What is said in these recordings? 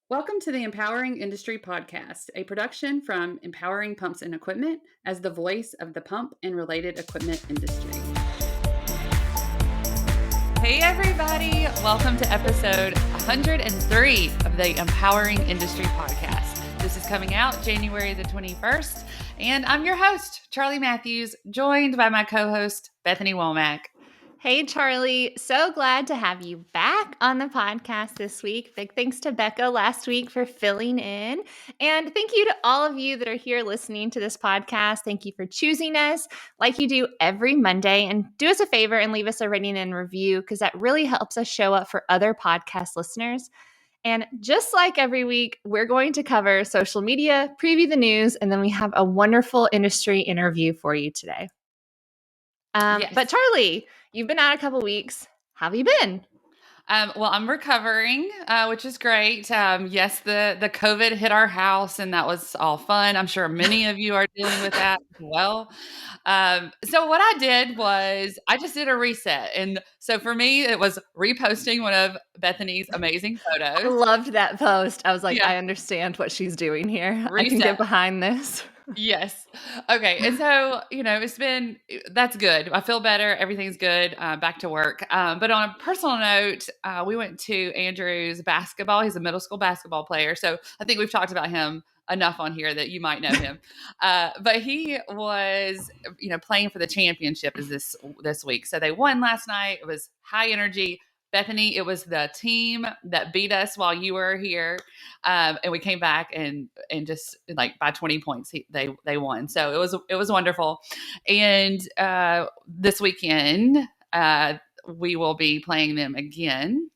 Welcome to the Empowering Industry Podcast, a production from Empowering Pumps and Equipment as the voice of the pump and related equipment industry. Hey, everybody. Welcome to episode 103 of the Empowering Industry Podcast. This is coming out January the 21st, and I'm your host, Charli Matthews, joined by my co-host, Bethany Womack. Hey, Charli. So glad to have you back on the podcast this week. Big thanks to Becca last week for filling in. And thank you to all of you that are here listening to this podcast. Thank you for choosing us like you do every Monday. And do us a favor and leave us a rating and review because that really helps us show up for other podcast listeners. And just like every week, we're going to cover social media, preview the news, and then we have a wonderful industry interview for you today. Yes. But Charli, you've been out a couple weeks. How have you been? Well, I'm recovering, which is great. Yes, the COVID hit our house, and that was all fun. I'm sure many of you are dealing with that as well. So what I did was I just did a reset. And so for me, it was reposting one of Bethany's amazing photos. I loved that post. I was like, I understand what she's doing here. Reset. I can get behind this. Yes. Okay. And so, that's good. I feel better. Everything's good. Back to work. But on a personal note, we went to Andrew's basketball. He's a middle school basketball player. So I think we've talked about him enough on here that you might know him. But he was, playing for the championship this week. So they won last night. It was high energy. Bethany, it was the team that beat us while you were here, and we came back and just like by 20 points they won. So it was wonderful. And this weekend we will be playing them again,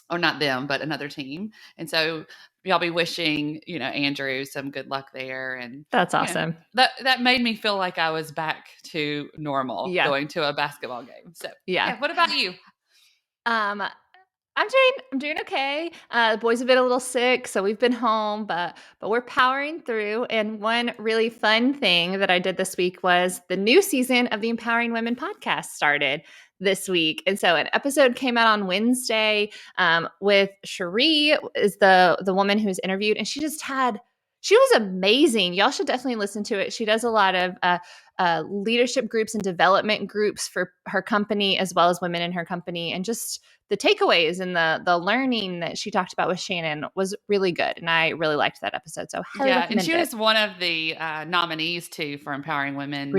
or not them, but another team. And so y'all be wishing Andrew some good luck there. And that's awesome. That made me feel like I was back to normal going to a basketball game. So yeah. What about you? I'm doing okay. The boys have been a little sick, so we've been home, but we're powering through. And one really fun thing that I did this week was the new season of the Empowering Women podcast started this week. And so an episode came out on Wednesday with Cherie is the woman who's interviewed, and she was amazing. Y'all should definitely listen to it. She does a lot of leadership groups and development groups for her company, as well as women in her company. And just the takeaways and the learning that she talked about with Shannon was really good. And I really liked that episode. So and she was one of the nominees too for Empowering Women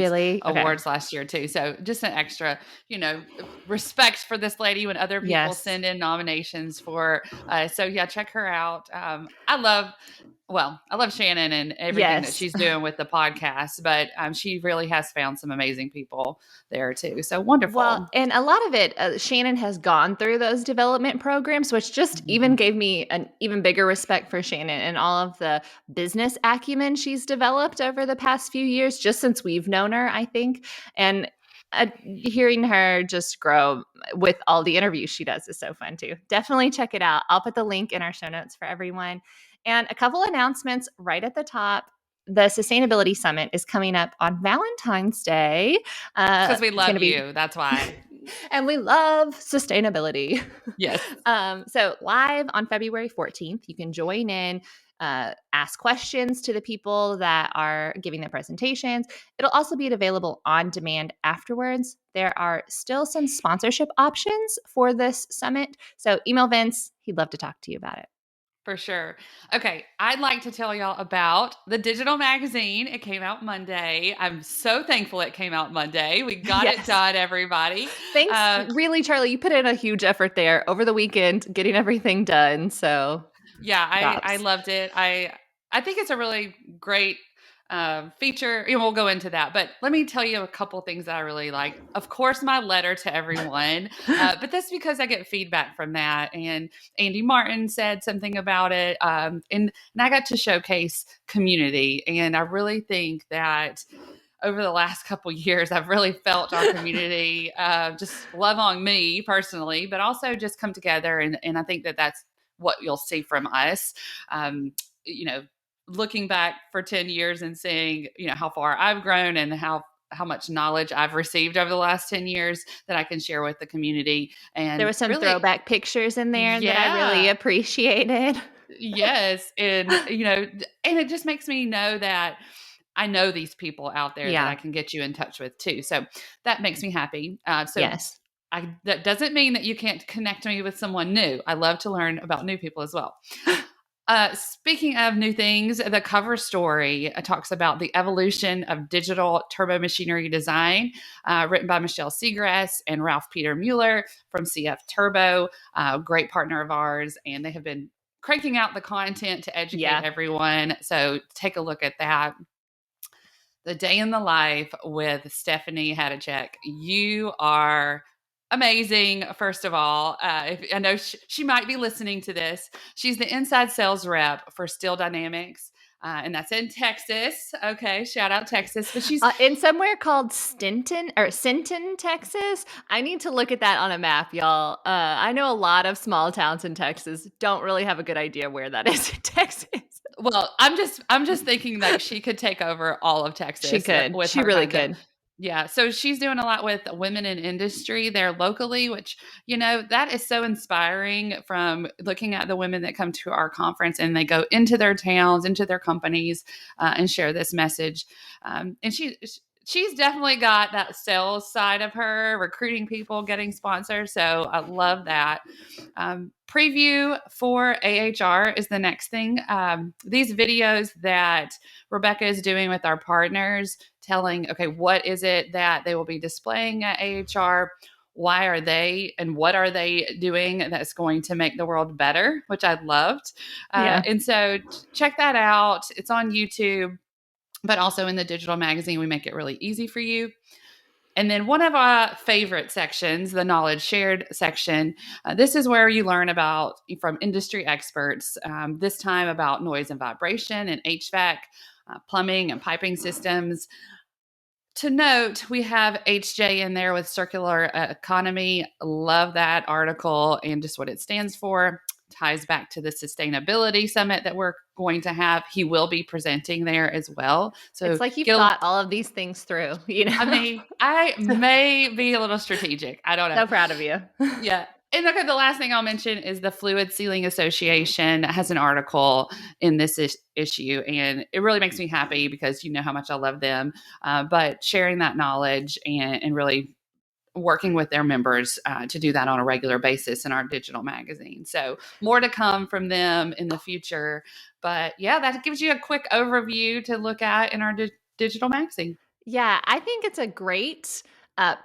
Awards last year too. So just an extra, respect for this lady when other people send in nominations for. Check her out. I love Shannon and everything that she's doing with the podcast, but she really has found some amazing people there too. So wonderful. Well, and a lot of it, Shannon has gone through those development programs, which just even gave me an even bigger respect for Shannon and all of the business acumen she's developed over the past few years, just since we've known her, I think. And hearing her just grow with all the interviews she does is so fun too. Definitely check it out. I'll put the link in our show notes for everyone. And a couple announcements right at the top. The Sustainability Summit is coming up on Valentine's Day. Because we love you. That's why. And we love sustainability. Yes. So live on February 14th, you can join in, ask questions to the people that are giving their presentations. It'll also be available on demand afterwards. There are still some sponsorship options for this summit. So email Vince. He'd love to talk to you about it. For sure. Okay. I'd like to tell y'all about the digital magazine. It came out Monday. I'm so thankful it came out Monday. We got it done, everybody. Thanks. Really, Charli, you put in a huge effort there over the weekend, getting everything done. So yeah, I loved it. I think it's a really great feature. We'll go into that, but let me tell you a couple things that I really like. Of course, my letter to everyone, but that's because I get feedback from that. And Andy Martin said something about it, and I got to showcase community. And I really think that over the last couple of years, I've really felt our community just love on me personally, but also just come together. And I think that that's what you'll see from us. Looking back for 10 years and seeing, how far I've grown and how much knowledge I've received over the last 10 years that I can share with the community. And there were some throwback pictures in there that I really appreciated. Yes. And, and it just makes me know that I know these people out there that I Yeah. can get you in touch with too. So that makes me happy. Yes. That doesn't mean that you can't connect me with someone new. I love to learn about new people as well. Speaking of new things, the cover story talks about the evolution of digital turbo machinery design, written by Michelle Seagrass and Ralph Peter Mueller from CF Turbo, great partner of ours, and they have been cranking out the content to educate Yeah. everyone. So take a look at that. The day in the life with Stephanie Hadachek. You are amazing. First of all, I know she might be listening to this. She's the inside sales rep for Steel Dynamics. And that's in Texas. Okay, shout out Texas. But she's In somewhere called Sinton, Texas. I need to look at that on a map, y'all. I know a lot of small towns in Texas. Don't really have a good idea where that is in Texas. well, I'm just thinking that she could take over all of She Texas could. with She her really content. could. Yeah, so she's doing a lot with women in industry there locally, which, that is so inspiring from looking at the women that come to our conference and they go into their towns, into their companies, and share this message. And she's definitely got that sales side of her, recruiting people, getting sponsors. So I love that. Preview for AHR is the next thing. These videos that Rebecca is doing with our partners, telling, okay, what is it that they will be displaying at AHR? Why are they and what are they doing that's going to make the world better, which I loved. Yeah. And so check that out. It's on YouTube, but also in the digital magazine. We make it really easy for you. And then one of our favorite sections, the knowledge shared section, this is where you learn about from industry experts, this time about noise and vibration and HVAC, plumbing and piping systems. To note, we have HJ in there with circular economy. Love that article and just what it stands for. Ties back to the sustainability summit that we're going to have. He will be presenting there as well. So It's like you've get a thought all of these things through, I mean, I may be a little strategic. I don't know. So proud of you. Yeah. And okay, the last thing I'll mention is the Fluid Sealing Association has an article in this issue, and it really makes me happy because you know how much I love them. But sharing that knowledge and really working with their members to do that on a regular basis in our digital magazine. So more to come from them in the future. But yeah, that gives you a quick overview to look at in our digital magazine. Yeah, I think it's a great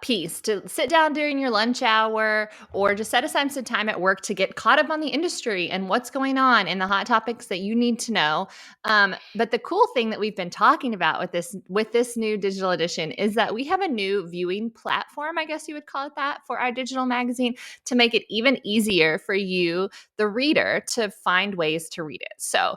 piece to sit down during your lunch hour or just set aside some time at work to get caught up on the industry and what's going on and the hot topics that you need to know. But the cool thing that we've been talking about with this new digital edition is that we have a new viewing platform, I guess you would call it that, for our digital magazine to make it even easier for you, the reader, to find ways to read it. So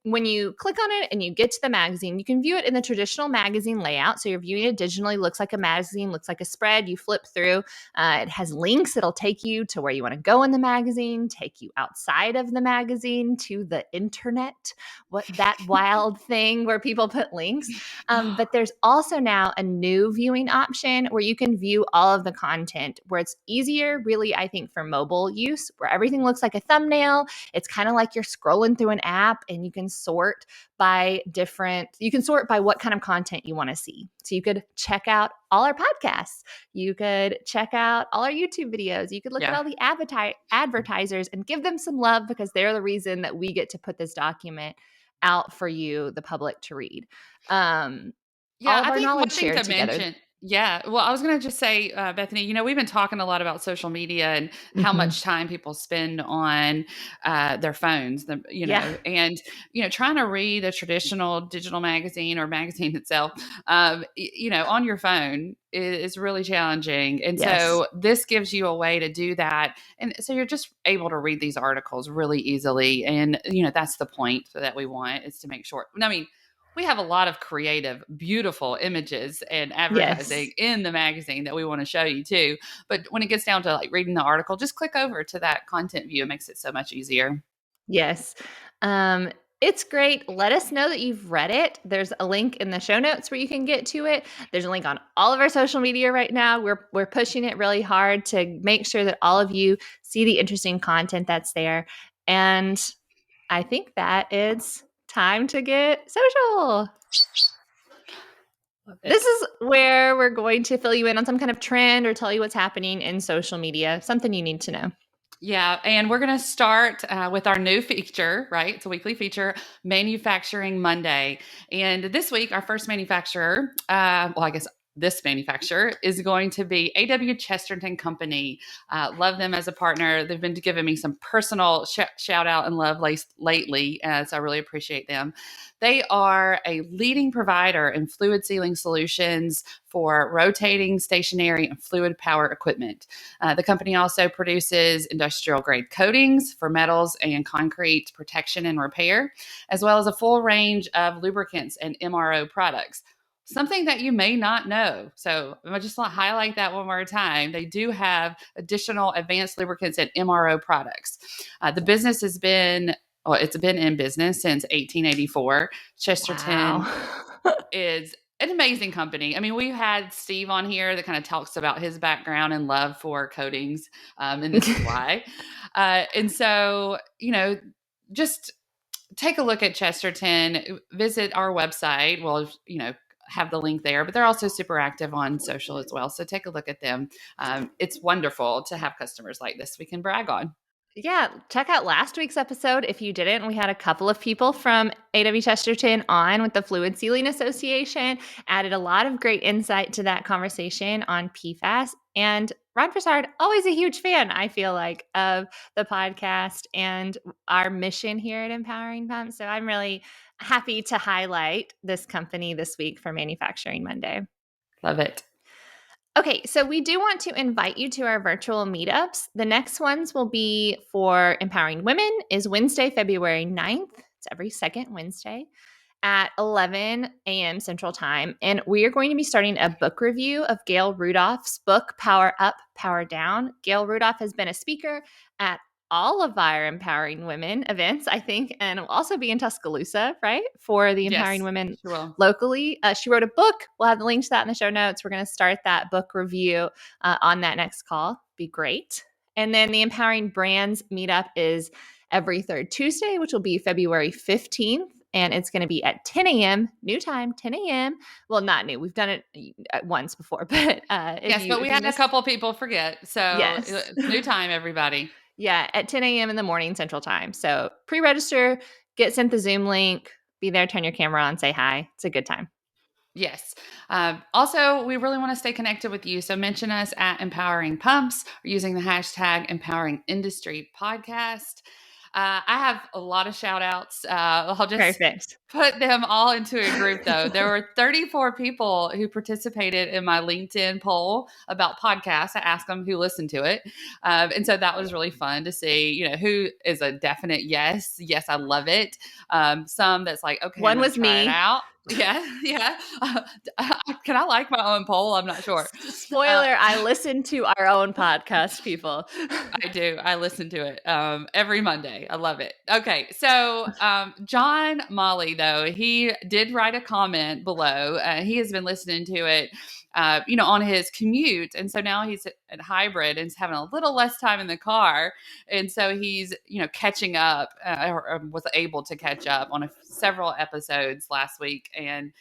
when you click on it and you get to the magazine, you can view it in the traditional magazine layout. So you're viewing it digitally, looks like a magazine, looks like a spread. You flip through. It has links. It'll take you to where you want to go in the magazine, take you outside of the magazine to the internet. What that wild thing where people put links. But there's also now a new viewing option where you can view all of the content, where it's easier, really, I think, for mobile use, where everything looks like a thumbnail. It's kind of like you're scrolling through an app and you can sort by what kind of content you want to see. So you could check out all our podcasts. You could check out all our YouTube videos. You could look at all the advertisers and give them some love because they're the reason that we get to put this document out for you, the public, to read. All of our knowledge shared together. Yeah. Well, I was going to just say, Bethany, we've been talking a lot about social media and how much time people spend on their phones, and, trying to read a traditional digital magazine or magazine itself, on your phone is really challenging. And so this gives you a way to do that. And so you're just able to read these articles really easily. And, that's the point that we want, is to make sure. I mean, we have a lot of creative, beautiful images and advertising in the magazine that we want to show you too. But when it gets down to like reading the article, just click over to that content view. It makes it so much easier. Yes. It's great. Let us know that you've read it. There's a link in the show notes where you can get to it. There's a link on all of our social media right now. We're pushing it really hard to make sure that all of you see the interesting content that's there. And I think that it's time to get social. This is where we're going to fill you in on some kind of trend or tell you what's happening in social media, something you need to know. Yeah, and we're going to start with our new feature, right? It's a weekly feature, Manufacturing Monday. And this week, our first manufacturer, I guess this manufacturer is going to be A.W. Chesterton Company. Love them as a partner. They've been giving me some personal shout out and love lately, so I really appreciate them. They are a leading provider in fluid sealing solutions for rotating, stationary, and fluid power equipment. The company also produces industrial grade coatings for metals and concrete protection and repair, as well as a full range of lubricants and MRO products. Something that you may not know. So I'm just want to highlight that one more time. They do have additional advanced lubricants and MRO products. The business has been it's been in business since 1884. Chesterton is an amazing company. I mean, we've had Steve on here that kind of talks about his background and love for coatings, and this is why. And so, just take a look at Chesterton, visit our website. We'll, have the link there, but they're also super active on social as well. So take a look at them. It's wonderful to have customers like this we can brag on. Yeah, check out last week's episode if you didn't. We had a couple of people from A.W. Chesterton on with the Fluid Sealing Association, added a lot of great insight to that conversation on PFAS. And Ron Broussard, always a huge fan, I feel like, of the podcast and our mission here at Empowering Pumps. So I'm really happy to highlight this company this week for Manufacturing Monday. Love it. Okay, so we do want to invite you to our virtual meetups. The next ones will be for Empowering Women is Wednesday, February 9th. It's every second Wednesday at 11 a.m. Central Time. And we are going to be starting a book review of Gail Rudolph's book, Power Up, Power Down. Gail Rudolph has been a speaker at all of our Empowering Women events, I think, and will also be in Tuscaloosa, right, for the Empowering Women locally. She wrote a book. We'll have the link to that in the show notes. We're going to start that book review on that next call. Be great. And then the Empowering Brands meetup is every third Tuesday, which will be February 15th. And it's going to be at 10 a.m., new time, 10 a.m. Well, not new. We've done it once before. But but we had a couple of people forget. So yes. New time, everybody. Yeah, at 10 a.m. in the morning Central Time. So pre-register, get sent the Zoom link, be there, turn your camera on, say hi. It's a good time. Yes. Also, we really want to stay connected with you. So mention us at Empowering Pumps or using the hashtag Empowering Industry Podcast. I have a lot of shout outs. I'll just put them all into a group, though. There were 34 people who participated in my LinkedIn poll about podcasts. I asked them who listened to it. And so that was really fun to see, who is a definite yes. Yes, I love it. Some that's like, okay, one was me. It out. Yeah. Can I like my own poll? I'm not sure. Spoiler, I listen to our own podcast, people. I do. I listen to it every Monday. I love it. Okay. So John Molly, though, he did write a comment below. He has been listening to it, on his commute. And so now he's at hybrid and is having a little less time in the car. And so he's, catching up or was able to catch up on several episodes last week. And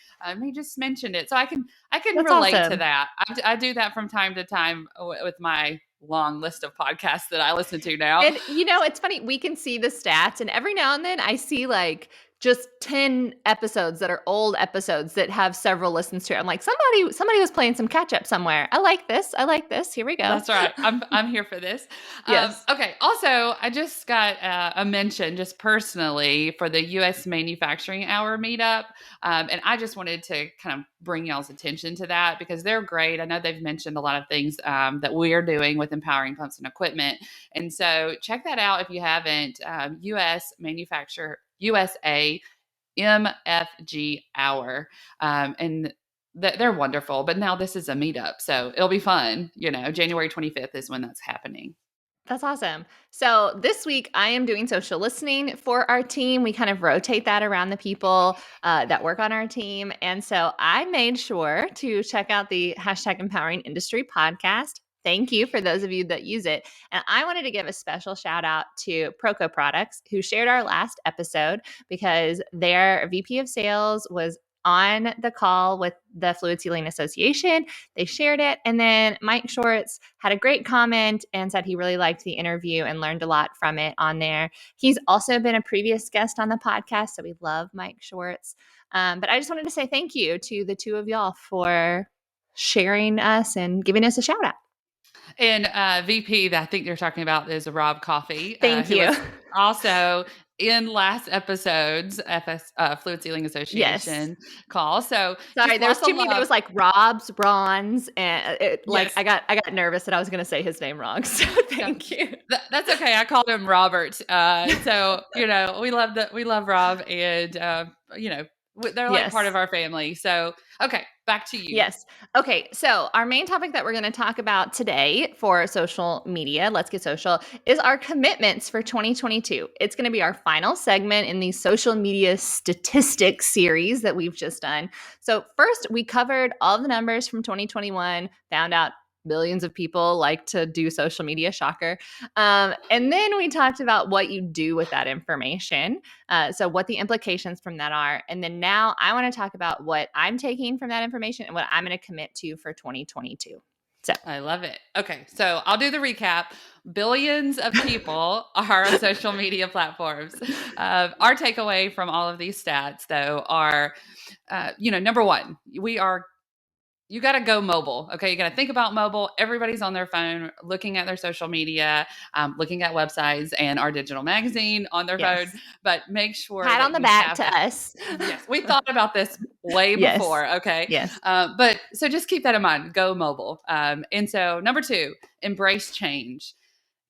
he just mentioned it. So I can That's relate awesome. To that. I do that from time to time with my long list of podcasts that I listen to now. And it's funny. We can see the stats, and every now and then I see like just 10 episodes that are old episodes that have several listens to it. I'm like, somebody was playing some catch up somewhere. I like this. Here we go. That's right. I'm here for this. Yes. Okay. Also, I just got a mention just personally for the U.S. Manufacturing Hour meetup. And I just wanted to kind of bring y'all's attention to that because they're great. I know they've mentioned a lot of things that we are doing with Empowering Pumps and Equipment. And so check that out if you haven't. USA MFG Hour. And they're wonderful. But now this is a meetup. So it'll be fun. January 25th is when that's happening. That's awesome. So this week I am doing social listening for our team. We kind of rotate that around the people that work on our team. And so I made sure to check out the hashtag Empowering Industry podcast Thank you for those of you that use it. And I wanted to give a special shout out to Proco Products, who shared our last episode because their VP of sales was on the call with the Fluid Sealing Association. They shared it. And then Mike Shorts had a great comment and said he really liked the interview and learned a lot from it on there. He's also been a previous guest on the podcast, so we love Mike Shorts. But I just wanted to say thank you to the two of y'all for sharing us and giving us a shout out. And VP that I think you're talking about is Rob Coffey. Thank who you. was also in last episode's Fluid Sealing Association call. So sorry, there was too many. Love. There was like Rob's, Ron's, and Yes. I got nervous that I was going to say his name wrong. So thank you. That's okay. I called him Robert. So we love Rob, and they're like part of our family. So okay, back to you. Yes. Okay. So our main topic that we're going to talk about today for social media, Let's Get Social, is our commitments for 2022. It's going to be our final segment in the social media statistics series that we've just done. So first, we covered all the numbers from 2021, found out millions of people like to do social media, shocker. And then we talked about what you do with that information. So what the implications from that are. And then now I want to talk about what I'm taking from that information and what I'm going to commit to for 2022. So I love it. Okay, so I'll do the recap. Billions of people are on social media platforms. Our takeaway from all of these stats, though, are, number one, you got to go mobile. Okay. You got to think about mobile. Everybody's on their phone, looking at their social media, looking at websites and our digital magazine on their phone, but make sure pat on the back to us. Yes. We thought about this way before. Okay. Yes. But so just keep that in mind, go mobile. And so number two, embrace change.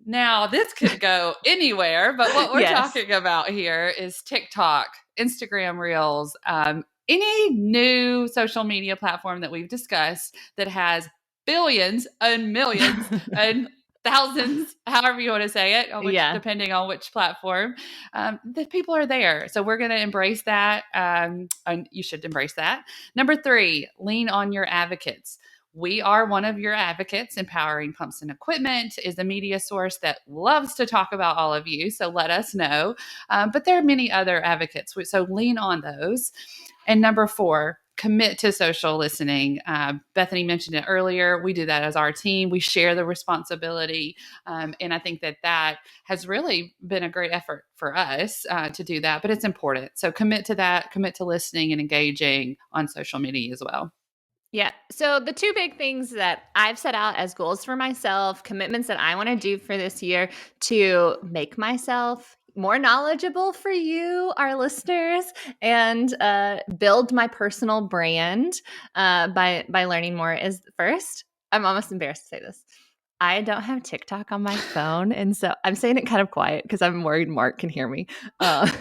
Now this could go anywhere, but what we're talking about here is TikTok, Instagram Reels, any new social media platform that we've discussed that has billions and millions and thousands, however you want to say it, depending on which platform, the people are there. So we're going to embrace that. And you should embrace that. Number three, lean on your advocates. We are one of your advocates. Empowering Pumps and Equipment is a media source that loves to talk about all of you. So let us know. But there are many other advocates. So lean on those. And number four, commit to social listening. Bethany mentioned it earlier. We do that as our team. We share the responsibility. And I think that has really been a great effort for us to do that. But it's important. So commit to that, commit to listening and engaging on social media as well. Yeah. So the two big things that I've set out as goals for myself, commitments that I want to do for this year to make myself more knowledgeable for you, our listeners, and build my personal brand by learning more is first. I'm almost embarrassed to say this. I don't have TikTok on my phone, and so I'm saying it kind of quiet because I'm worried Mark can hear me and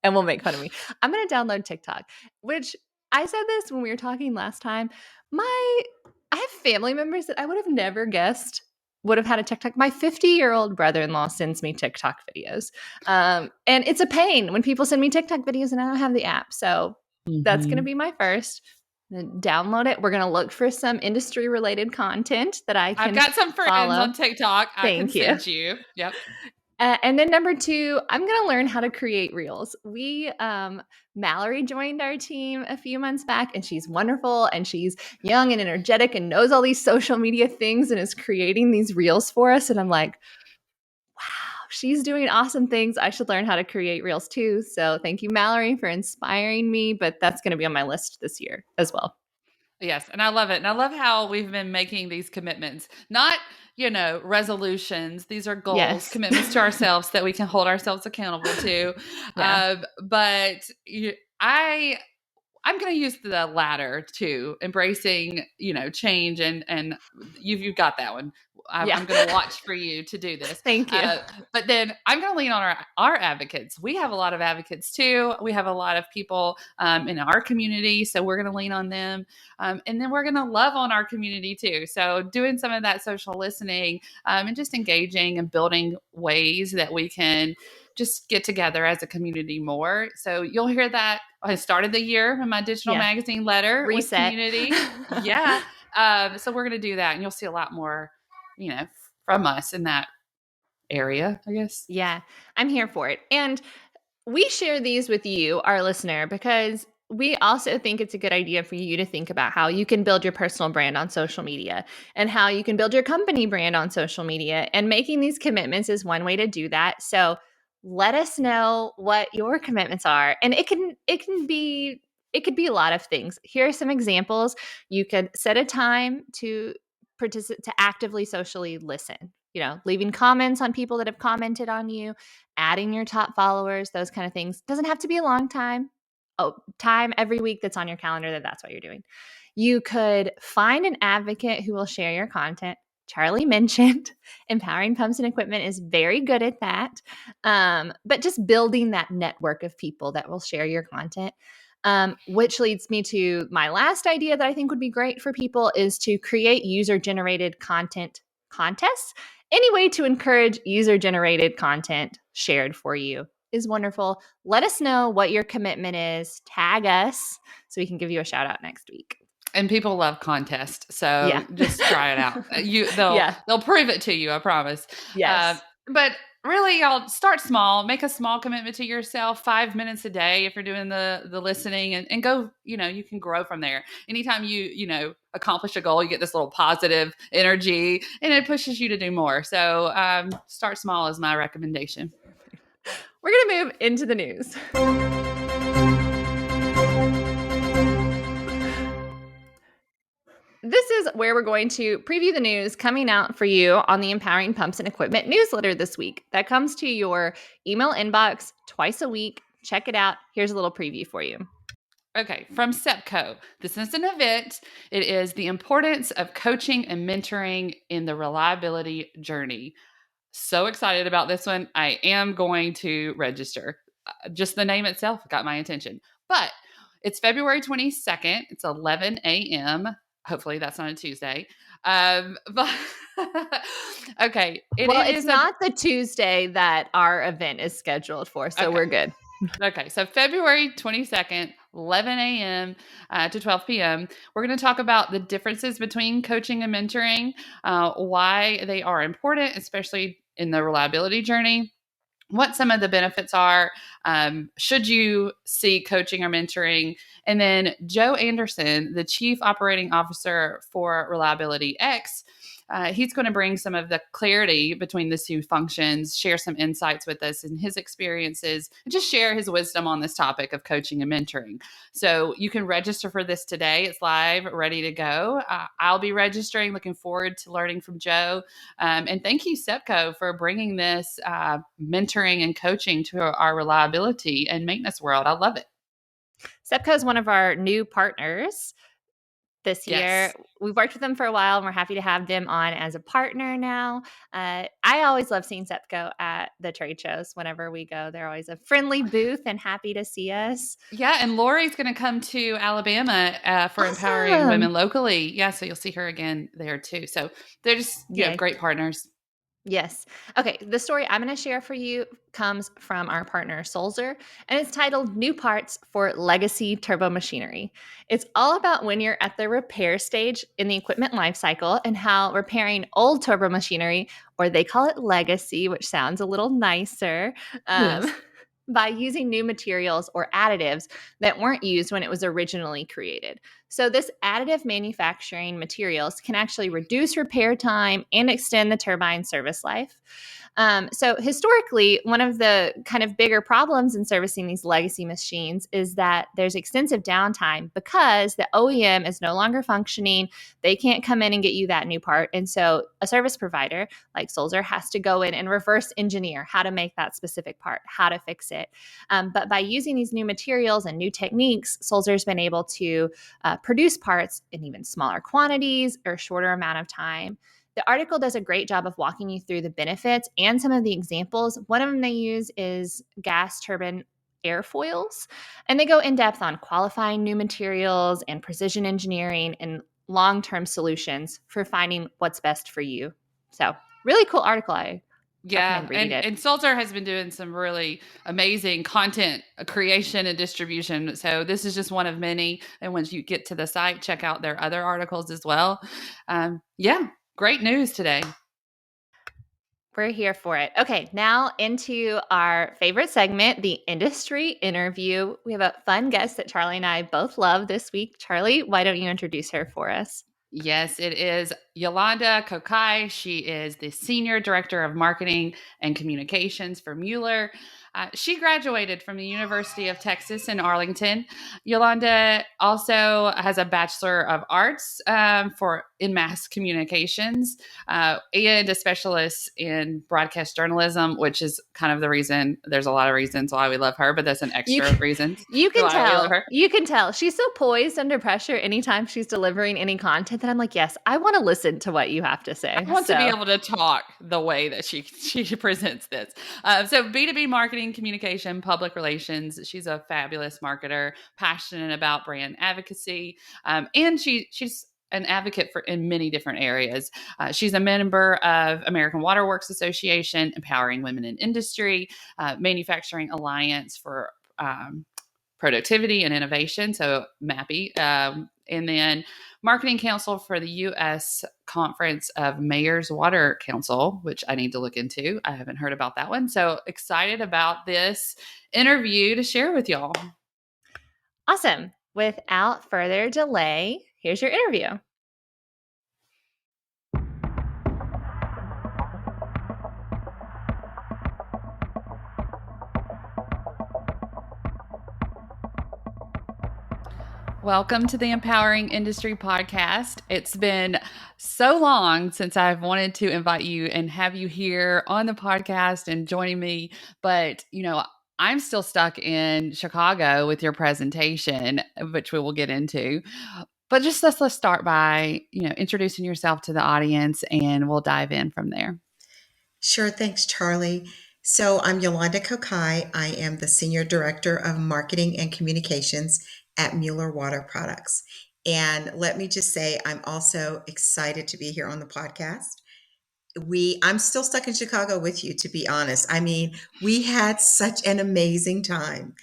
will make fun of me. I'm going to download TikTok, which I said this when we were talking last time. I have family members that I would have never guessed would have had a TikTok. My 50-year-old brother-in-law sends me TikTok videos. And it's a pain when people send me TikTok videos and I don't have the app. So that's going to be my first. Download it. We're going to look for some industry-related content that I can I've got some friends on TikTok. I can send you. Yep. And then number two, I'm going to learn how to create reels. Mallory joined our team a few months back, and she's wonderful, and she's young and energetic and knows all these social media things and is creating these reels for us. And I'm like, wow, she's doing awesome things. I should learn how to create reels too. So thank you, Mallory, for inspiring me. But that's going to be on my list this year as well. Yes. And I love it. And I love how we've been making these commitments, not, resolutions. These are goals, commitments to ourselves that we can hold ourselves accountable to. But I'm going to use the latter too, embracing, change and you've got that one. I'm going to watch for you to do this. Thank you. But then I'm going to lean on our advocates. We have a lot of advocates too. We have a lot of people in our community. So we're going to lean on them. And then we're going to love on our community too. So doing some of that social listening and just engaging and building ways that we can just get together as a community more. So you'll hear that. I started the year in my digital magazine letter reset with community. So we're going to do that, and you'll see a lot more from us in that area, I guess. Yeah, I'm here for it. And we share these with you, our listener, because we also think it's a good idea for you to think about how you can build your personal brand on social media and how you can build your company brand on social media. And making these commitments is one way to do that. So let us know what your commitments are. And it could be a lot of things. Here are some examples. You could set a time to participate, to actively socially listen, leaving comments on people that have commented on you, adding your top followers, those kind of things. Doesn't have to be a long time. Time every week that's on your calendar that's what you're doing. You could find an advocate who will share your content. Charli mentioned Empowering Pumps and Equipment is very good at that. But just building that network of people that will share your content. Which leads me to my last idea that I think would be great for people is to create user-generated content contests. Any way to encourage user-generated content shared for you is wonderful. Let us know what your commitment is. Tag us so we can give you a shout out next week. And people love contests, so just try it out. They'll prove it to you, I promise. Yes. But really, y'all start small. Make a small commitment to yourself, 5 minutes a day if you're doing the listening, and go. You can grow from there. Anytime you accomplish a goal, you get this little positive energy, and it pushes you to do more. So start small is my recommendation. We're gonna move into the news. This is where we're going to preview the news coming out for you on the Empowering Pumps and Equipment newsletter this week. That comes to your email inbox twice a week. Check it out. Here's a little preview for you. Okay, from SEPCO. This is an event. It is the importance of coaching and mentoring in the reliability journey. So excited about this one. I am going to register. Just the name itself got my attention. But it's February 22nd. It's 11 a.m. Hopefully that's not a Tuesday. But okay. It's not the Tuesday that our event is scheduled for, so we're good. Okay, so February 22nd, 11 a.m. To 12 p.m., we're going to talk about the differences between coaching and mentoring, why they are important, especially in the reliability journey, what some of the benefits are, should you seek coaching or mentoring, and then Joe Anderson, the Chief Operating Officer for Reliability X, he's going to bring some of the clarity between the two functions, share some insights with us and his experiences, and just share his wisdom on this topic of coaching and mentoring. So you can register for this today. It's live, ready to go. I'll be registering, looking forward to learning from Joe. And thank you, SEPCO, for bringing this mentoring and coaching to our reliability and maintenance world. I love it. SEPCO is one of our new partners this year. Yes. We've worked with them for a while, and we're happy to have them on as a partner now. I always love seeing SEPCO at the trade shows whenever we go. They're always a friendly booth and happy to see us. Yeah, and Lori's going to come to Alabama for Empowering Women Locally. Yeah, so you'll see her again there too. So they're just great partners. Yes. Okay. The story I'm going to share for you comes from our partner Sulzer, and it's titled New Parts for Legacy Turbo Machinery. It's all about when you're at the repair stage in the equipment life cycle and how repairing old turbo machinery, or they call it legacy, which sounds a little nicer, Yes. by using new materials or additives that weren't used when it was originally created. So this additive manufacturing materials can actually reduce repair time and extend the turbine service life. So historically, one of the kind of bigger problems in servicing these legacy machines is that there's extensive downtime because the OEM is no longer functioning. They can't come in and get you that new part. And so a service provider like Sulzer has to go in and reverse engineer how to make that specific part, how to fix it. But by using these new materials and new techniques, Sulzer's been able to produce parts in even smaller quantities or shorter amount of time. The article does a great job of walking you through the benefits and some of the examples. One of them they use is gas turbine airfoils, and they go in depth on qualifying new materials and precision engineering and long-term solutions for finding what's best for you. So really cool article. And Sulzer has been doing some really amazing content creation and distribution. So this is just one of many. And once you get to the site, check out their other articles as well. Great news today. We're here for it. Okay, now into our favorite segment, the industry interview. We have a fun guest that Charli and I both love this week. Charli, why don't you introduce her for us? Yes, it is Yolanda Kokai. She is the Senior Director of Marketing and Communications for Mueller. She graduated from the University of Texas in Arlington. Yolanda also has a Bachelor of Arts in Mass Communications and a specialist in broadcast journalism, which is kind of the reason. There's a lot of reasons why we love her, but that's an You extra can, reason you can why we love tell. her. You can tell. She's so poised under pressure anytime she's delivering any content that I'm like, yes, I want to listen to what you have to say. I want to be So able to talk the way that she presents this. So B2B marketing, communication, public relations. She's a fabulous marketer, passionate about brand advocacy, and she's an advocate for in many different areas. She's a member of American Waterworks Association, Empowering Women in Industry, Manufacturing Alliance for Productivity and Innovation, so MAPI, and then Marketing Council for the U.S. Conference of Mayors Water Council, which I need to look into. I haven't heard about that one. So excited about this interview to share with y'all. awesome. Without further delay, here's your interview. Welcome to the Empowering Industry Podcast. It's been so long since I've wanted to invite you and have you here on the podcast and joining me, but I'm still stuck in Chicago with your presentation, which we will get into. But just let's start by, introducing yourself to the audience and we'll dive in from there. Sure. Thanks, Charli. So I'm Yolanda Kokai. I am the Senior Director of Marketing and Communications at Mueller Water Products. And let me just say, I'm also excited to be here on the podcast. I'm still stuck in Chicago with you, to be honest. I mean, we had such an amazing time.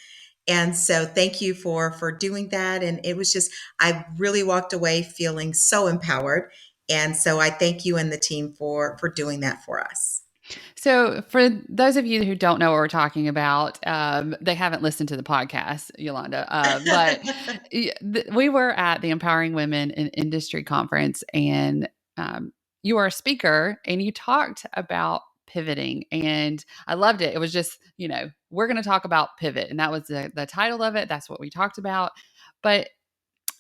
And so thank you for doing that. And it was just, I really walked away feeling so empowered. And so I thank you and the team for doing that for us. So, for those of you who don't know what we're talking about, they haven't listened to the podcast, Yolanda. But we were at the Empowering Women in Industry conference, and you were a speaker, and you talked about pivoting, and I loved it. It was just, we're going to talk about pivot, and that was the title of it. That's what we talked about. But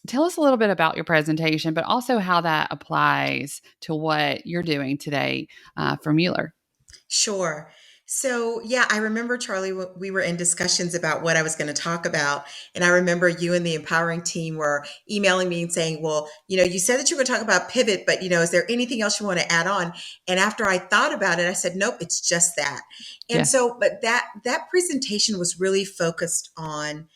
tell us a little bit about your presentation, but also how that applies to what you're doing today for Mueller. Sure. So, yeah, I remember, Charli, we were in discussions about what I was going to talk about. And I remember you and the empowering team were emailing me and saying, well, you said that you were going to talk about pivot, but, is there anything else you want to add on? And after I thought about it, I said, nope, it's just that. And Yeah. so, but that presentation was really focused on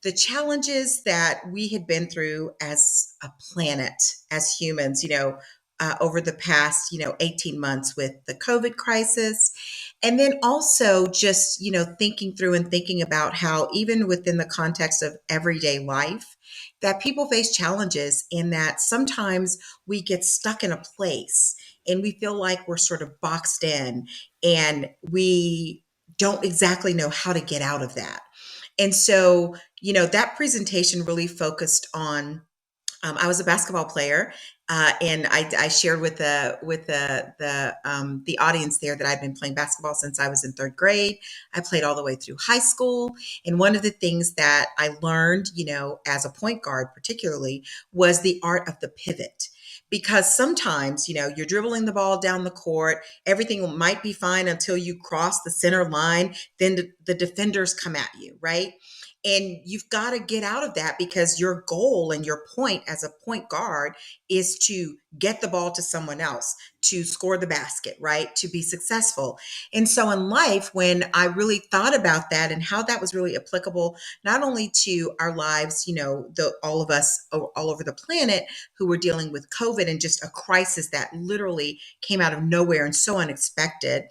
the challenges that we had been through as a planet, as humans, over the past, 18 months with the COVID crisis. And then also just, thinking through and thinking about how even within the context of everyday life, that people face challenges in that sometimes we get stuck in a place and we feel like we're sort of boxed in and we don't exactly know how to get out of that. And so, that presentation really focused on I was a basketball player, and I shared with the audience there that I've been playing basketball since I was in third grade. I played all the way through high school, and one of the things that I learned, as a point guard particularly, was the art of the pivot. Because sometimes, you're dribbling the ball down the court, everything might be fine until you cross the center line, then the defenders come at you, right? And you've got to get out of that because your goal and your point as a point guard is to get the ball to someone else, to score the basket, right? To be successful. And so in life, when I really thought about that and how that was really applicable, not only to our lives, all of us all over the planet who were dealing with COVID and just a crisis that literally came out of nowhere and so unexpected,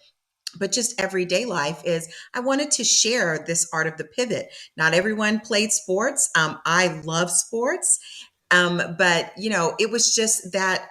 but just everyday life, is I wanted to share this art of the pivot. Not everyone played sports. I love sports. But it was just that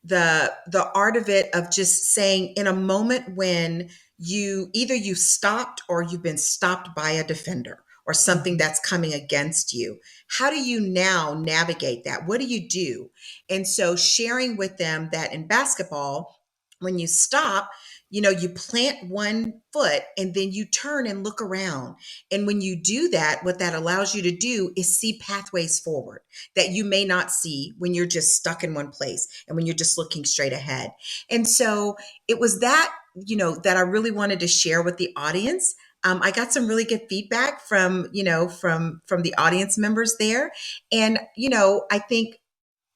the art of it, of just saying, in a moment when you stopped, or you've been stopped by a defender or something that's coming against you, how do you now navigate that? What do you do? And so sharing with them that in basketball, when you stop, you plant one foot and then you turn and look around. And when you do that, what that allows you to do is see pathways forward that you may not see when you're just stuck in one place and when you're just looking straight ahead. And so it was that, that I really wanted to share with the audience. I got some really good feedback from, from the audience members there. And, I think,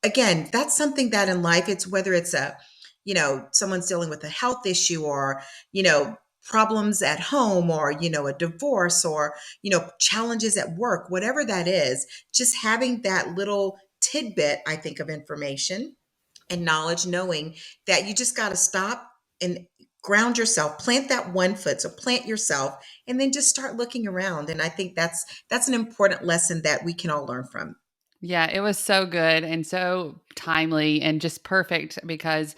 again, that's something that in life, it's whether it's someone's dealing with a health issue, or, problems at home, or, a divorce, or, challenges at work, whatever that is, just having that little tidbit, I think, of information and knowledge, knowing that you just got to stop and ground yourself, plant that one foot. So plant yourself and then just start looking around. And I think that's an important lesson that we can all learn from. Yeah, it was so good and so timely and just perfect because,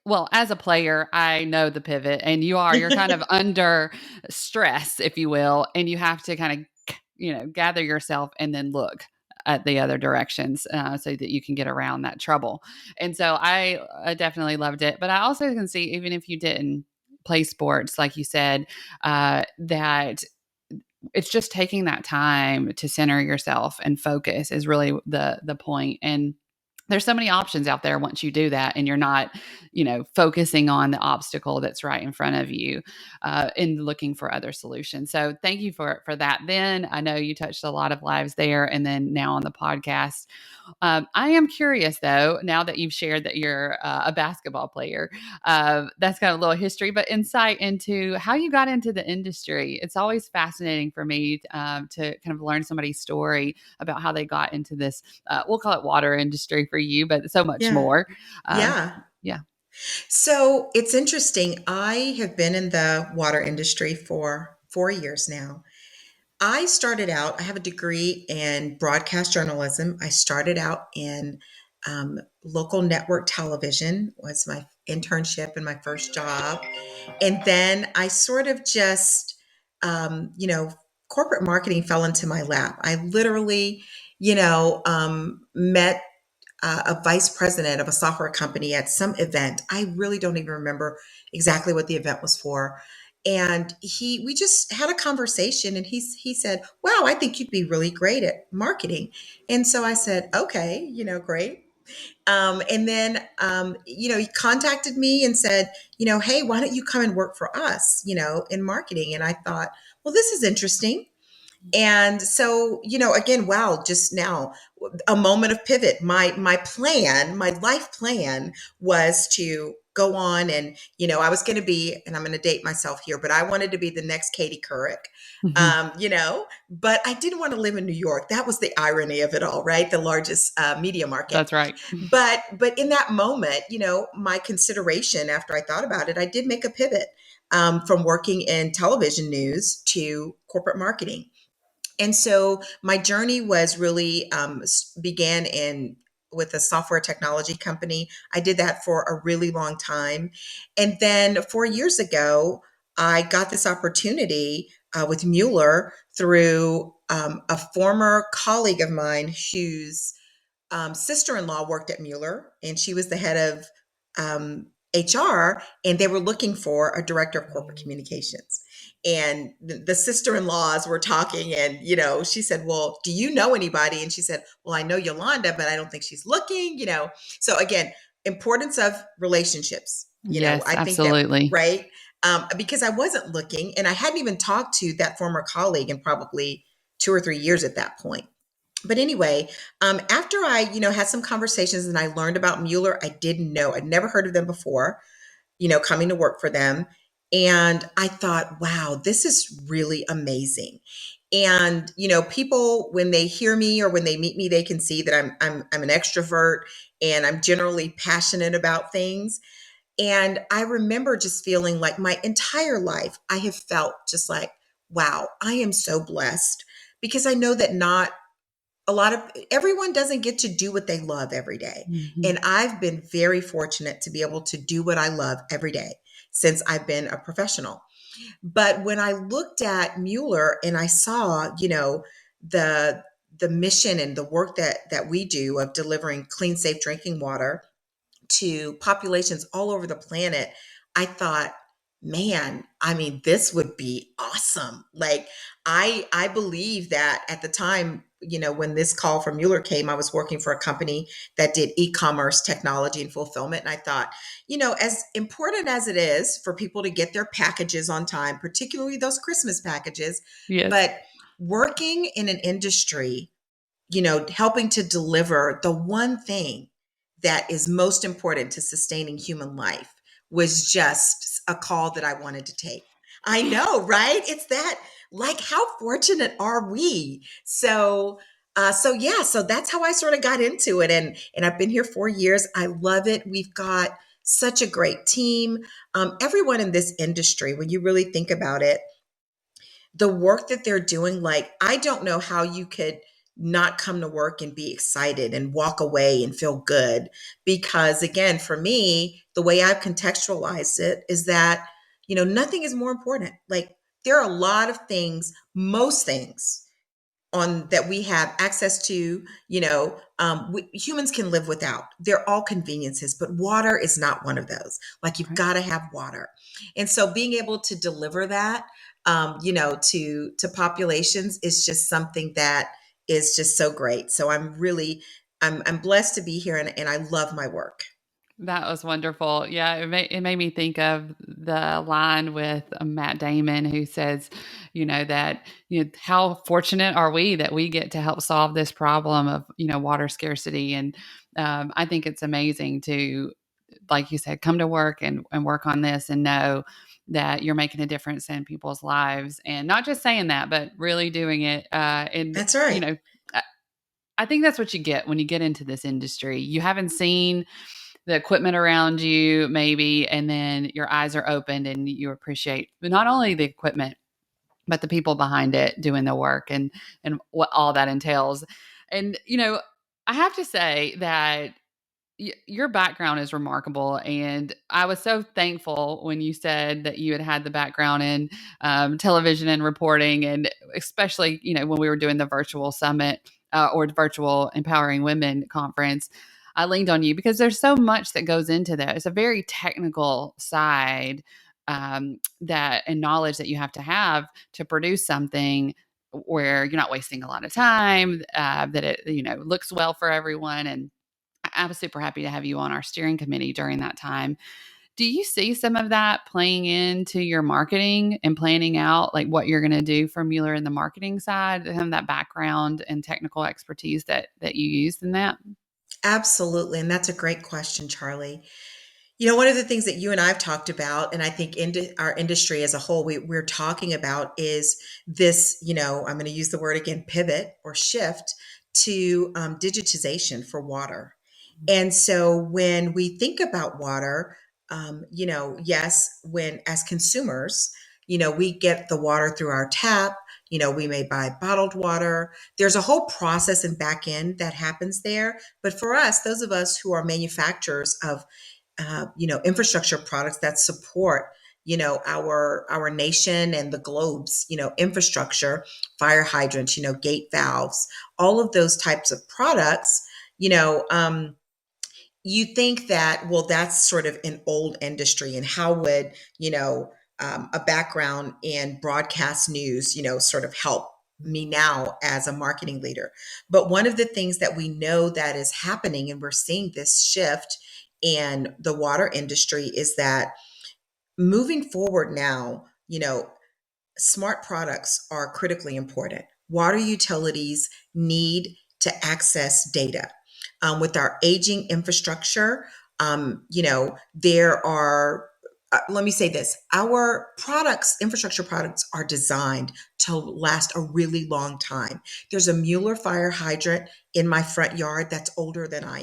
well, as a player, I know the pivot, and you're kind of under stress, if you will, and you have to kind of, gather yourself and then look at the other directions so that you can get around that trouble. And so I definitely loved it. But I also can see, even if you didn't play sports, like you said, that it's just taking that time to center yourself and focus is really the point. And there's so many options out there once you do that, and you're not, focusing on the obstacle that's right in front of you, and looking for other solutions. So thank you for that. Then I know you touched a lot of lives there, and then now on the podcast. I am curious though, now that you've shared that you're a basketball player, that's got a little history, but insight into how you got into the industry. It's always fascinating for me to kind of learn somebody's story about how they got into this, we'll call it water industry for you, but so much more. Yeah. Yeah. So it's interesting. I have been in the water industry for 4 years now. I have a degree in broadcast journalism. I started out in local network television, was my internship and my first job. And then I sort of just, corporate marketing fell into my lap. I literally, met a vice president of a software company at some event. I really don't even remember exactly what the event was for. And we just had a conversation, and he said, "Wow, I think you'd be really great at marketing." And so I said, "Okay, great." And then, he contacted me and said, "Hey, why don't you come and work for us, in marketing?" And I thought, well, this is interesting. And so, again, wow, just now, a moment of pivot. My plan, my life plan, was to go on, and I was going to be, and I'm going to date myself here, but I wanted to be the next Katie Couric. But I didn't want to live in New York. That was the irony of it all, right? The largest media market. That's right. But in that moment, my consideration, after I thought about it, I did make a pivot from working in television news to corporate marketing. And so my journey was really began with a software technology company. I did that for a really long time. And then 4 years ago, I got this opportunity with Mueller through a former colleague of mine whose sister-in-law worked at Mueller, and she was the head of HR, and they were looking for a director of corporate communications. And the sister-in-laws were talking, and she said, "Well, do you know anybody?" And she said, "Well, I know Yolanda, but I don't think she's looking." So again, importance of relationships. Yes, I think absolutely. that, right? Because I wasn't looking, and I hadn't even talked to that former colleague in probably 2 or 3 years at that point. But anyway, after I, had some conversations and I learned about Mueller, I didn't know, I'd never heard of them before, coming to work for them. And I thought, wow, this is really amazing. And, people, when they hear me or when they meet me, they can see that I'm an extrovert, and I'm generally passionate about things. And I remember just feeling like my entire life, I have felt just like, wow, I am so blessed, because I know that not everyone doesn't get to do what they love every day. Mhm. And I've been very fortunate to be able to do what I love every day since I've been a professional. But when I looked at Mueller and I saw, the the mission and the work that we do of delivering clean, safe drinking water to populations all over the planet, I thought, man, I mean, this would be awesome. Like, I believe that at the time, when this call from Mueller came, I was working for a company that did e-commerce technology and fulfillment. And I thought, as important as it is for people to get their packages on time, particularly those Christmas packages, Yes. but working in an industry, helping to deliver the one thing that is most important to sustaining human life was just a call that I wanted to take. I know, right? It's that, like, how fortunate are we? So that's how I sort of got into it, and I've been here 4 years. I love it. We've got such a great team. Everyone in this industry, when you really think about it, the work that they're doing, like, I don't know how you could not come to work and be excited and walk away and feel good. Because again, for me, the way I've contextualized it is that, nothing is more important. Like, there are a lot of things, most things on that we have access to, humans can live without. They're all conveniences, but water is not one of those. Like, you've Right. got to have water. And so being able to deliver that, to populations is just something that is just so great. So I'm blessed to be here, and I love my work. That was wonderful. Yeah, it made me think of the line with Matt Damon, who says, that how fortunate are we that we get to help solve this problem of water scarcity, and I think it's amazing to, like you said, come to work and work on this and know that you're making a difference in people's lives, and not just saying that, but really doing it. And That's right. I I think that's what you get when you get into this industry. You haven't seen the equipment around you maybe, and then your eyes are opened and you appreciate not only the equipment but the people behind it doing the work, and what all that entails. And I have to say that your background is remarkable, and I was so thankful when you said that you had the background in television and reporting, and especially when we were doing the virtual summit, or the virtual empowering women conference. I leaned on you because there's so much that goes into that. It's a very technical side, that and knowledge that you have to produce something where you're not wasting a lot of time, that it looks well for everyone. And I was super happy to have you on our steering committee during that time. Do you see some of that playing into your marketing and planning out like what you're going to do for Mueller in the marketing side, and that background and technical expertise that you used in that? Absolutely. And that's a great question, Charlie. One of the things that you and I've talked about, and I think our industry as a whole, we're talking about is this, I'm going to use the word again, pivot or shift to digitization for water. And so when we think about water, yes, when as consumers, we get the water through our tap, we may buy bottled water. There's a whole process and back end that happens there. But for us, those of us who are manufacturers of infrastructure products that support, our nation and the globe's, infrastructure, fire hydrants, gate valves, all of those types of products, you think that, well, that's sort of an old industry, and how would, a background in broadcast news, sort of help me now as a marketing leader. But one of the things that we know that is happening, and we're seeing this shift in the water industry, is that moving forward now, smart products are critically important. Water utilities need to access data. With our aging infrastructure, there are, let me say this, our products, infrastructure products, are designed to last a really long time. There's a Mueller fire hydrant in my front yard that's older than I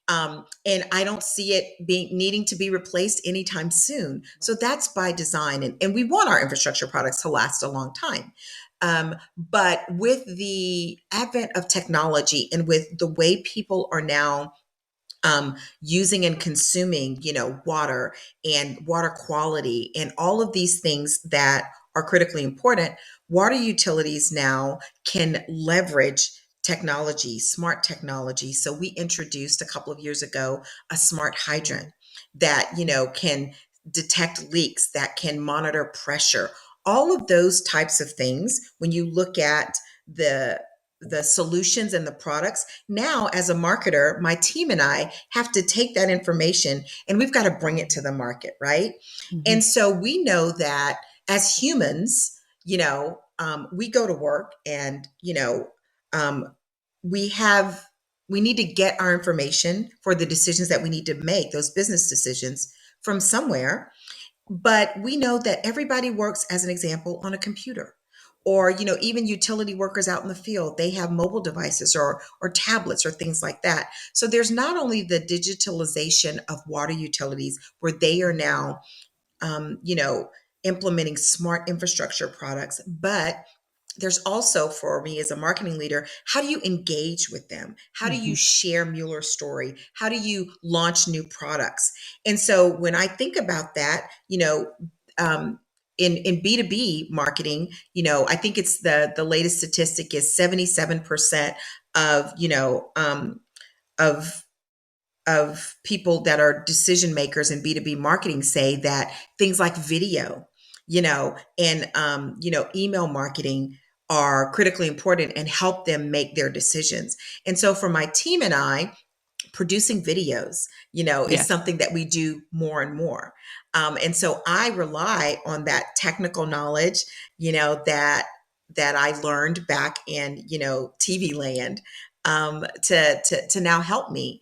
am. And I don't see it being needing to be replaced anytime soon. So that's by design. And we want our infrastructure products to last a long time. But with the advent of technology and with the way people are now using and consuming, water and water quality and all of these things that are critically important, water utilities now can leverage technology, smart technology. So we introduced a couple of years ago a smart hydrant that, can detect leaks, that can monitor pressure. All of those types of things, when you look at the solutions and the products, now as a marketer, my team and I have to take that information and we've got to bring it to the market, right? Mm-hmm. And so we know that as humans, we go to work and um, we need to get our information for the decisions that we need to make, those business decisions, from somewhere. But we know that everybody works, as an example, on a computer. Or, even utility workers out in the field, they have mobile devices or tablets or things like that. So there's not only the digitalization of water utilities where they are now, implementing smart infrastructure products, but there's also, for me as a marketing leader, how do you engage with them? How do you share Mueller's story? How do you launch new products? And so when I think about that, in B2B marketing, I think it's the latest statistic is 77% of, of people that are decision makers in B2B marketing say that things like video, and email marketing are critically important and help them make their decisions. And so for my team and I, producing videos, is something that we do more and more. And so I rely on that technical knowledge, that I learned back in, TV land, to now help me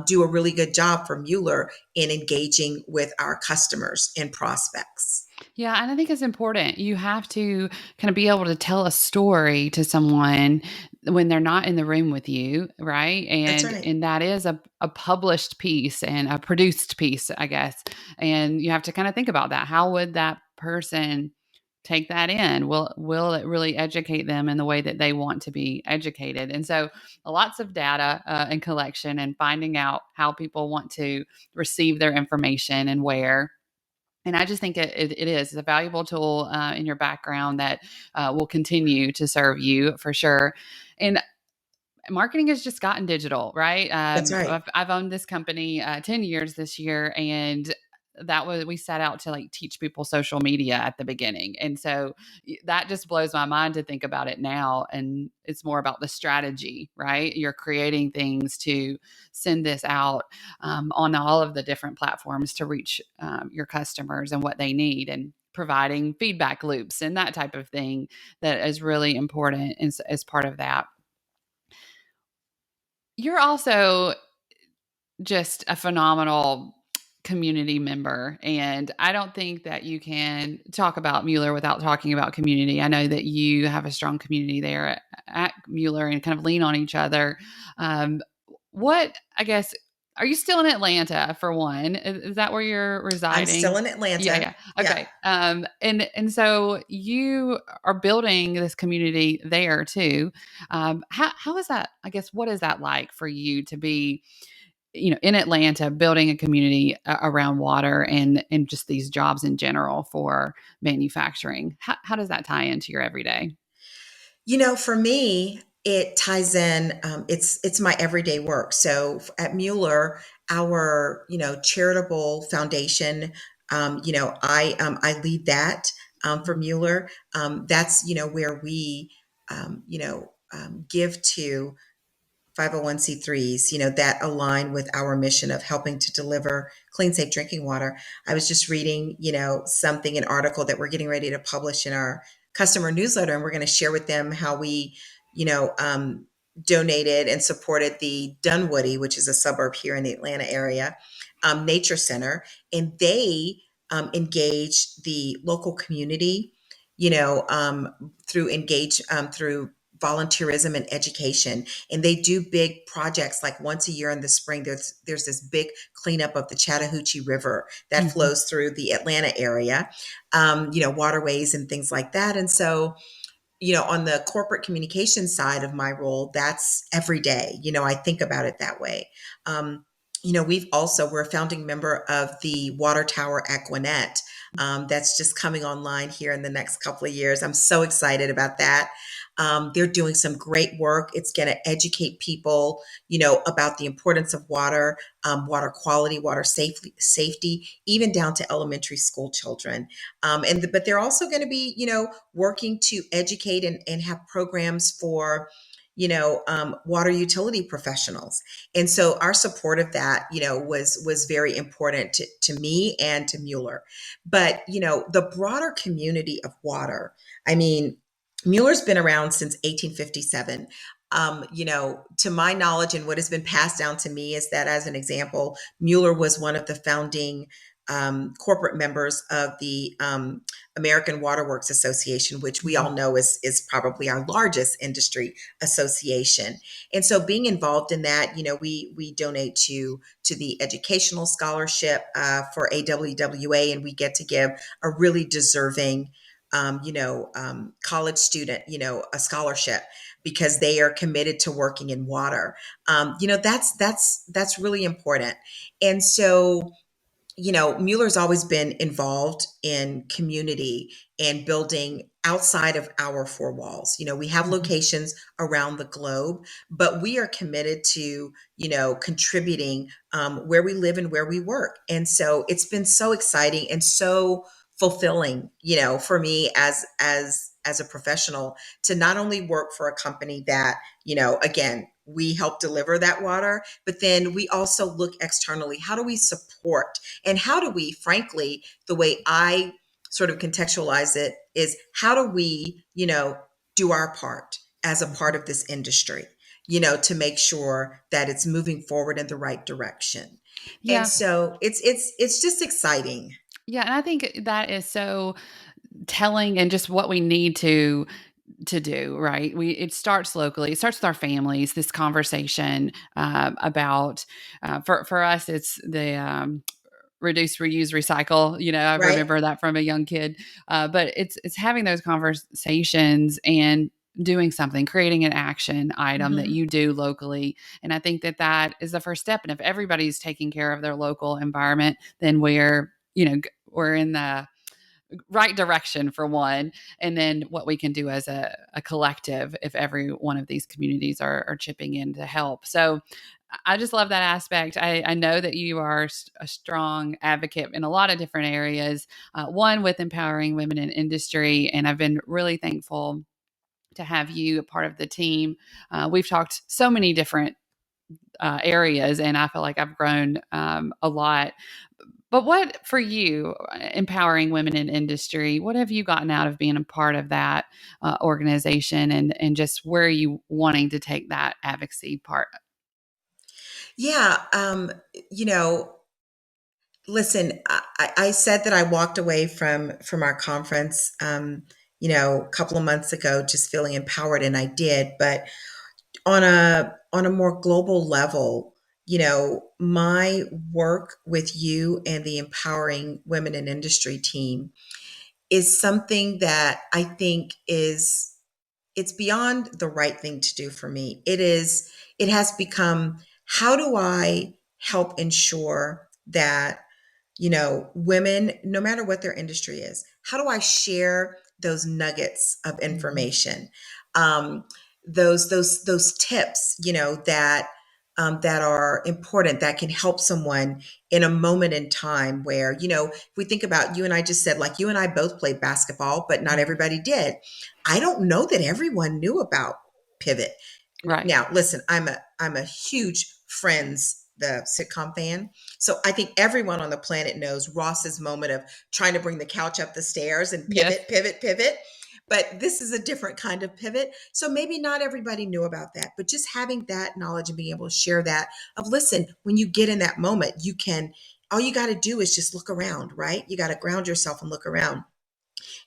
do a really good job for Mueller in engaging with our customers and prospects. Yeah, and I think it's important. You have to kind of be able to tell a story to someone when they're not in the room with you, right? That's And right. and that is a published piece and a produced piece, I guess. And you have to kind of think about that. How would that person take that in? Will it really educate them in the way that they want to be educated? And so lots of data and collection and finding out how people want to receive their information and where. And I just think it is it's a valuable tool in your background that will continue to serve you for sure. And marketing has just gotten digital, right? That's right. I've owned this company 10 years this year, and we set out to like teach people social media at the beginning. And so that just blows my mind to think about it now. And it's more about the strategy, right? You're creating things to send this out on all of the different platforms to reach your customers and what they need, and providing feedback loops and that type of thing that is really important as part of that. You're also just a phenomenal community member. And I don't think that you can talk about Mueller without talking about community. I know that you have a strong community there at Mueller and kind of lean on each other. I guess, are you still in Atlanta for one? Is that where you're I'm still residing? in Atlanta. Yeah. Yeah. Okay. And so you are building this community there too. How is that? I guess, what is that like for you to be, in Atlanta, building a community around water and just these jobs in general for manufacturing? How does that tie into your everyday? For me, it ties in. It's my everyday work. So at Mueller, our charitable foundation, I lead that for Mueller. That's where we give to 501c3s, that align with our mission of helping to deliver clean, safe drinking water. I was just reading, an article that we're getting ready to publish in our customer newsletter, and we're going to share with them how we, you know, um, donated and supported the Dunwoody, which is a suburb here in the Atlanta area, nature center, and they engage the local community, through volunteerism and education. And they do big projects like once a year in the spring. There's this big cleanup of the Chattahoochee River that Mhm. flows through the Atlanta area, waterways and things like that. And so, on the corporate communication side of my role, that's every day. I think about it that way. We're a founding member of the water tower at Gwinnett. That's just coming online here in the next couple of years. I'm so excited about that. They're doing some great work. It's going to educate people, about the importance of water, water quality, water safety, even down to elementary school children. But they're also going to be, working to educate and have programs for, water utility professionals. And so our support of that, was very important to me and to Mueller. But, the broader community of water, I mean, Mueller's been around since 1857. To my knowledge and what has been passed down to me is that, as an example, Mueller was one of the founding corporate members of the American Waterworks Association, which we all know is probably our largest industry association. And so, being involved in that, we donate to the educational scholarship for AWWA, and we get to give a really deserving college student, a scholarship because they are committed to working in water. That's really important. And so, Mueller's always been involved in community and building outside of our four walls. We have locations around the globe, but we are committed to, contributing where we live and where we work. And so it's been so exciting and so fulfilling, for me as a professional to not only work for a company that, again, we help deliver that water, but then we also look externally. How do we support and how do we, frankly, the way I sort of contextualize it is how do we, do our part as a part of this industry, to make sure that it's moving forward in the right direction. Yeah. And so it's just exciting. Yeah. And I think that is so telling and just what we need to do, right? It starts locally. It starts with our families. This conversation about for us, it's the reduce, reuse, recycle. I Right. remember that from a young kid. But it's having those conversations and doing something, creating an action item that you do locally. And I think that is the first step. And if everybody's taking care of their local environment, then we're in the right direction for one, and then what we can do as a collective if every one of these communities are chipping in to help. So I just love that aspect. I know that you are a strong advocate in a lot of different areas, one with empowering women in industry, and I've been really thankful to have you a part of the team. We've talked so many different areas, and I feel like I've grown a lot. But what for you, empowering women in industry, what have you gotten out of being a part of that organization and just where are you wanting to take that advocacy part? Yeah. Listen, I said that I walked away from our conference, a couple of months ago, just feeling empowered, and I did. But on a more global level, my work with you and the Empowering Women in Industry team is something that I think it's beyond the right thing to do for me. It has become, how do I help ensure that, women, no matter what their industry is, how do I share those nuggets of information? Those tips, that are important, that can help someone in a moment in time where, if we think about, you and I just said, like, you and I both played basketball, but not everybody did. I don't know that everyone knew about pivot. Right. Now, listen, I'm a huge Friends, the sitcom fan. So I think everyone on the planet knows Ross's moment of trying to bring the couch up the stairs and pivot, Yes. pivot. But this is a different kind of pivot. So maybe not everybody knew about that, but just having that knowledge and being able to share that of, listen, when you get in that moment, all you got to do is just look around, right? You got to ground yourself and look around.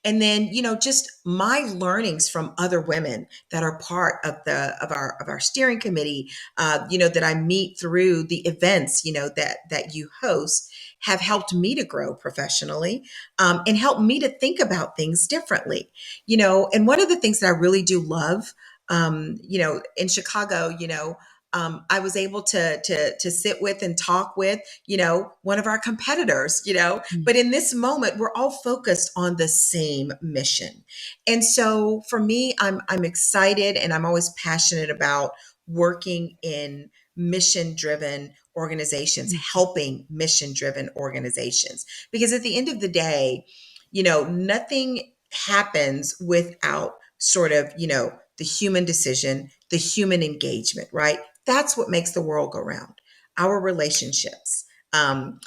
And then, just my learnings from other women that are part of our steering committee, that I meet through the events, that you host, have helped me to grow professionally, and helped me to think about things differently. And one of the things that I really do love, in Chicago, I was able to sit with and talk with, one of our competitors, but in this moment, we're all focused on the same mission. And so for me, I'm excited, and I'm always passionate about working in mission-driven organizations, helping mission-driven organizations. Because at the end of the day, nothing happens without sort of, the human decision, the human engagement, right? That's what makes the world go round. Our relationships, and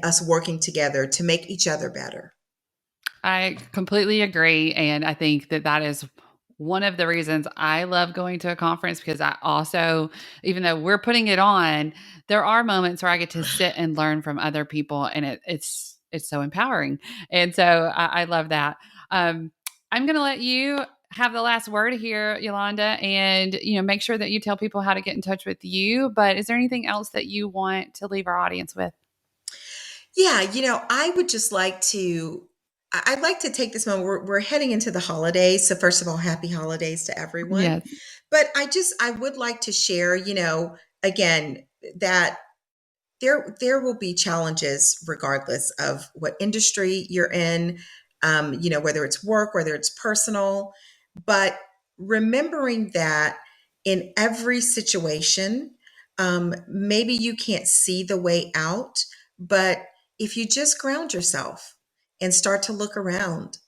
us working together to make each other better. I completely agree. And I think that is one of the reasons I love going to a conference, because I also, even though we're putting it on, there are moments where I get to sit and learn from other people, and it's so empowering. And so I love that. I'm going to let you have the last word here, Yolanda, and make sure that you tell people how to get in touch with you. But is there anything else that you want to leave our audience with? Yeah, I would just I'd like to take this moment. We're heading into the holidays. So first of all, happy holidays to everyone. Yes. But I would like to share, again, that there will be challenges regardless of what industry you're in, whether it's work, whether it's personal, but remembering that in every situation, maybe you can't see the way out, but if you just ground yourself and start to look around,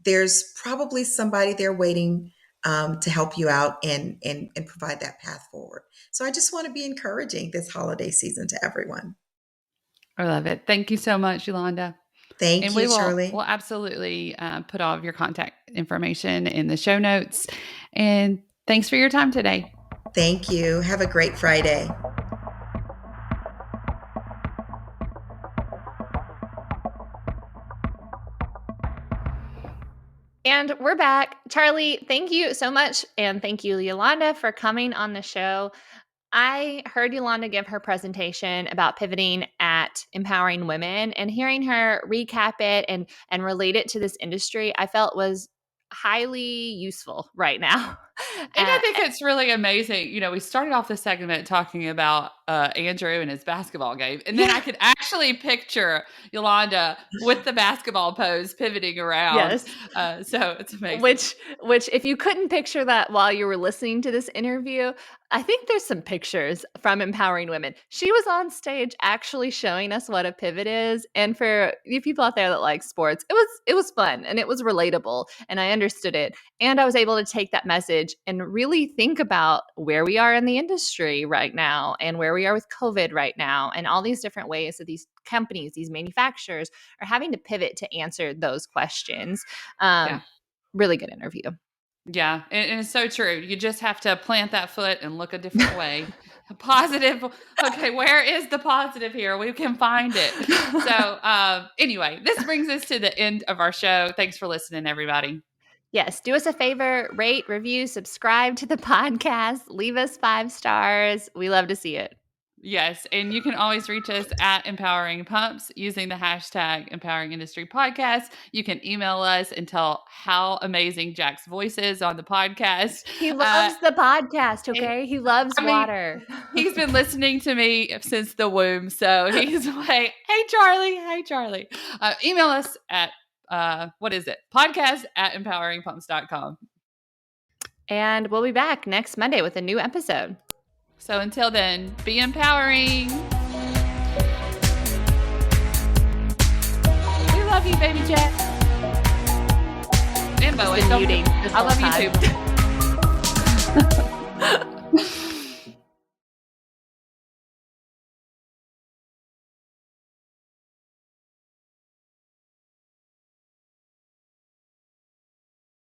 there's probably somebody there waiting to help you out and provide that path forward. So I just want to be encouraging this holiday season to everyone. I love it. Thank you so much, Yolanda. Thank you, Charli. We'll absolutely put all of your contact information in the show notes. And thanks for your time today. Thank you. Have a great Friday. And we're back. Charli, thank you so much. And thank you, Yolanda, for coming on the show. I heard Yolanda give her presentation about pivoting at Empowering Women, and hearing her recap it and relate it to this industry, I felt was highly useful right now. And I think it's really amazing. We started off the segment talking about Andrew and his basketball game. And then I could actually picture Yolanda with the basketball pose pivoting around. Yes. So it's amazing. Which, if you couldn't picture that while you were listening to this interview, I think there's some pictures from Empowering Women. She was on stage actually showing us what a pivot is. And for you people out there that like sports, it was fun and it was relatable, and I understood it. And I was able to take that message and really think about where we are in the industry right now, and where we are with COVID right now, and all these different ways that these companies, these manufacturers are having to pivot to answer those questions. Really good interview. Yeah, and it's so true. You just have to plant that foot and look a different way. Positive. Okay, where is the positive here? We can find it. So anyway, this brings us to the end of our show. Thanks for listening, everybody. Yes, do us a favor, rate, review, subscribe to the podcast, leave us 5 stars. We love to see it. Yes, and you can always reach us at Empowering Pumps using the hashtag Empowering Industry Podcast. You can email us and tell how amazing Jack's voice is on the podcast. He loves the podcast, okay? He loves water. He's been listening to me since the womb, so he's like, hey, Charli. Email us at, podcast@empoweringpumps.com. And we'll be back next Monday with a new episode. So until then, be empowering. We love you, baby Jack. And Bowen. I love you too.